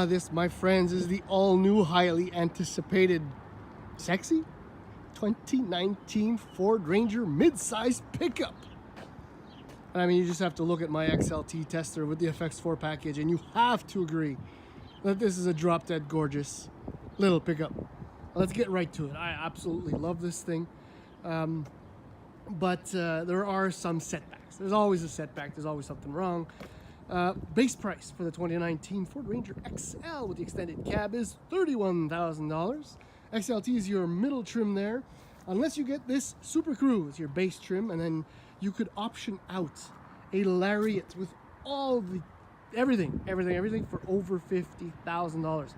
This, my friends, is the all-new, highly anticipated, sexy 2019 Ford Ranger midsize pickup. And I mean, you just have to look at my XLT tester with the FX4 package, and you have to agree that this is a drop-dead gorgeous little pickup. Let's get right to it. I absolutely love this thing. But there are some setbacks. There's always a setback. There's always something wrong. Base price for the 2019 Ford Ranger XL with the extended cab is $31,000. XLT is your middle trim there, unless you get this Super Crew as your base trim, and then you could option out a Lariat with all the everything for over $50,000.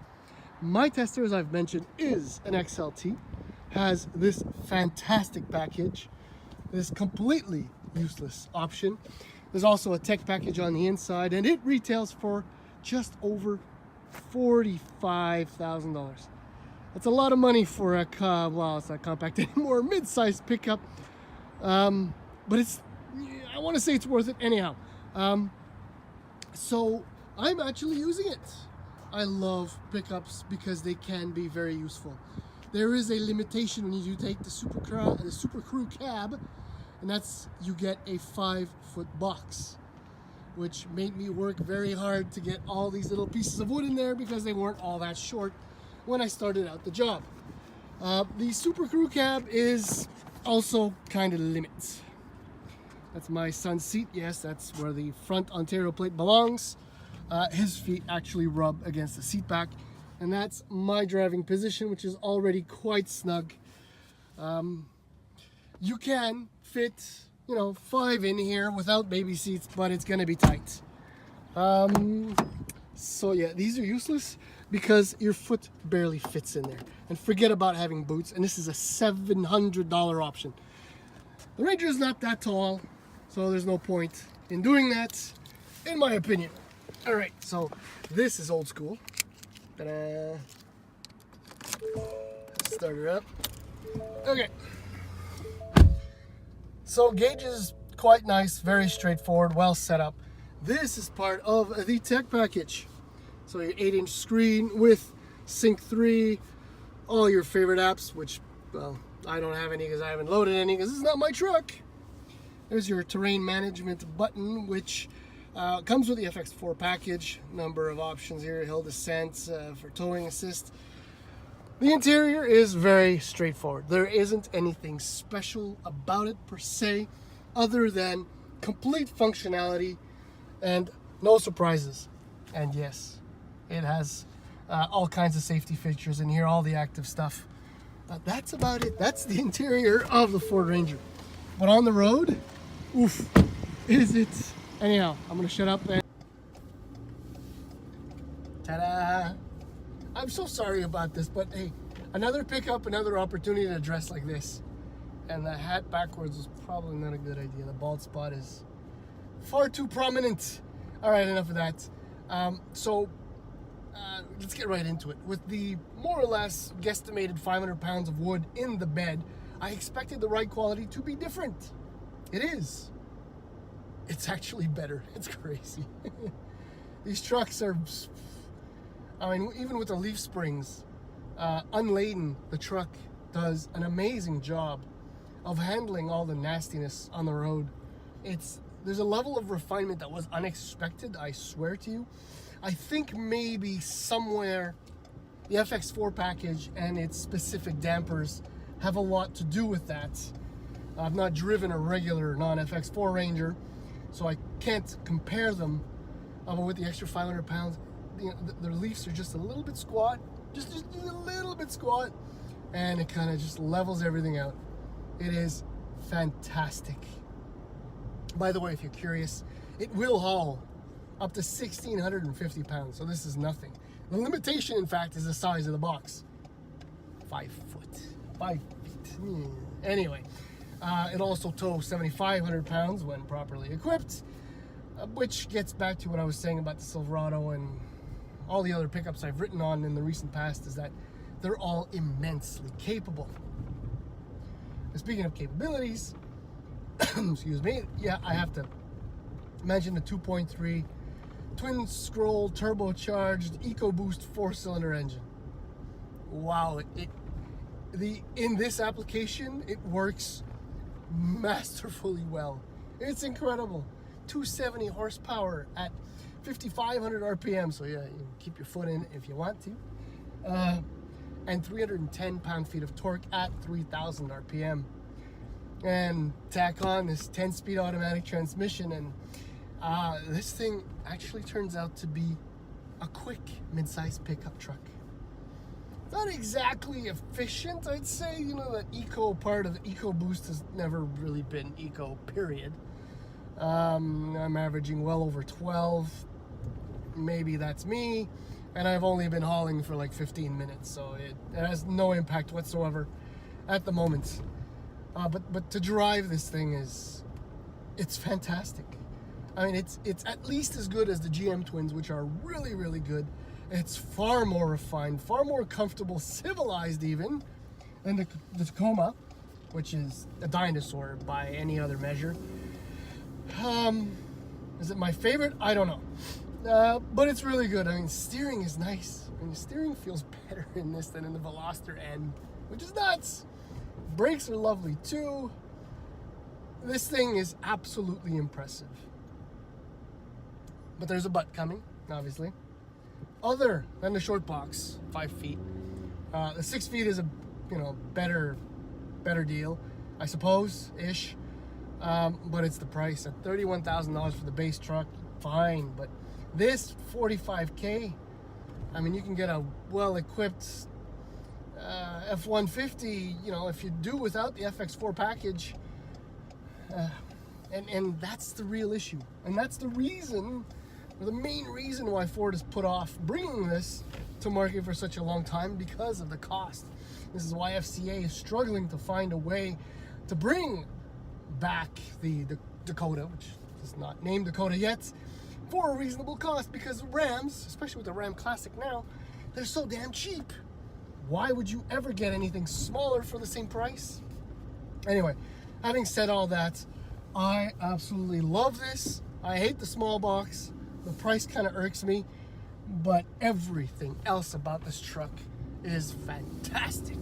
My tester, as I've mentioned, is an XLT, has this fantastic package, this completely useless option. There's also a tech package on the inside, and it retails for just over $45,000. That's a lot of money for a, well, it's not compact anymore, mid-size pickup. But it's, I want to say it's worth it anyhow. So I'm actually using it. I love pickups because they can be very useful. There is a limitation when you take the Super Crew cab, and that's you get a 5-foot box, which made me work very hard to get all these little pieces of wood in there because they weren't all that short when I started out the job. The Super Crew cab is also kind of limit. That's my son's seat. Yes, that's where the front Ontario plate belongs. His feet actually rub against the seat back, and that's my driving position, which is already quite snug. You can fit, 5 in here without baby seats, but it's gonna be tight. So yeah, these are useless because your foot barely fits in there. And forget about having boots, and this is a $700 option. The Ranger is not that tall, so there's no point in doing that, in my opinion. All right, so this is old school. Ta-da. Start her up. Okay. So gauge is quite nice, very straightforward, well set up. This is part of the tech package. So your 8-inch screen with Sync 3, all your favorite apps, which, well, I don't have any because I haven't loaded any because this is not my truck. There's your terrain management button, which comes with the FX4 package. Number of options here, hill descent for towing assist. The interior is very straightforward. There isn't anything special about it per se, other than complete functionality and no surprises. And yes, it has all kinds of safety features in here, all the active stuff. But that's about it. That's the interior of the Ford Ranger. But on the road, oof, is it? Anyhow, I'm gonna shut up and ta-da! I'm so sorry about this, but hey, another pickup, another opportunity to dress like this. And the hat backwards is probably not a good idea. The bald spot is far too prominent. All right, enough of that. Let's get right into it. With the more or less guesstimated 500 pounds of wood in the bed, I expected the ride quality to be different. It is. It's actually better. It's crazy. These trucks are, I mean, even with the leaf springs, unladen, the truck does an amazing job of handling all the nastiness on the road. There's a level of refinement that was unexpected, I swear to you. I think maybe somewhere the FX4 package and its specific dampers have a lot to do with that. I've not driven a regular non-FX4 Ranger, so I can't compare them. But with the extra 500 pounds, the leaves are just a little bit squat, just a little bit squat, and it kind of just levels everything out. It is fantastic. By the way, if you're curious, it will haul up to 1,650 pounds, so this is nothing. The limitation, in fact, is the size of the box. 5 foot, 5 feet. Anyway, it also tows 7,500 pounds when properly equipped, which gets back to what I was saying about the Silverado and all the other pickups I've written on in the recent past, is that they're all immensely capable. And speaking of capabilities, excuse me, yeah, I have to mention the 2.3 twin scroll turbocharged EcoBoost 4-cylinder engine. Wow, in this application it works masterfully well. It's incredible. 270 horsepower at 5,500 RPM, so yeah, you can keep your foot in it if you want to. And 310 pound-feet of torque at 3,000 RPM. And tack on this 10-speed automatic transmission, and this thing actually turns out to be a quick mid-size pickup truck. Not exactly efficient, I'd say. You know, that eco part of the EcoBoost has never really been eco, period. I'm averaging well over 12. Maybe that's me. And I've only been hauling for like 15 minutes, so it has no impact whatsoever at the moment. But to drive this thing it's fantastic. I mean, it's at least as good as the GM Twins, which are really, really good. It's far more refined, far more comfortable, civilized even, than the Tacoma, which is a dinosaur by any other measure. Is it my favorite? I don't know. But it's really good. I mean, steering is nice. I mean, the steering feels better in this than in the Veloster N, which is nuts. Brakes are lovely too. This thing is absolutely impressive. But there's a but coming, obviously. Other than the short box, 5 feet. The 6 feet is a better deal, I suppose, ish. But it's the price at $31,000 for the base truck. Fine, but this $45K. I mean, you can get a well-equipped F-150. If you do without the FX4 package. And that's the real issue, and that's the reason. The main reason why Ford has put off bringing this to market for such a long time, because of the cost. This is why FCA is struggling to find a way to bring back the Dakota, which is not named Dakota yet, for a reasonable cost, because Rams, especially with the Ram Classic now, they're so damn cheap. Why would you ever get anything smaller for the same price? Anyway, having said all that, I absolutely love this. I hate the small box. The price kind of irks me, but everything else about this truck is fantastic.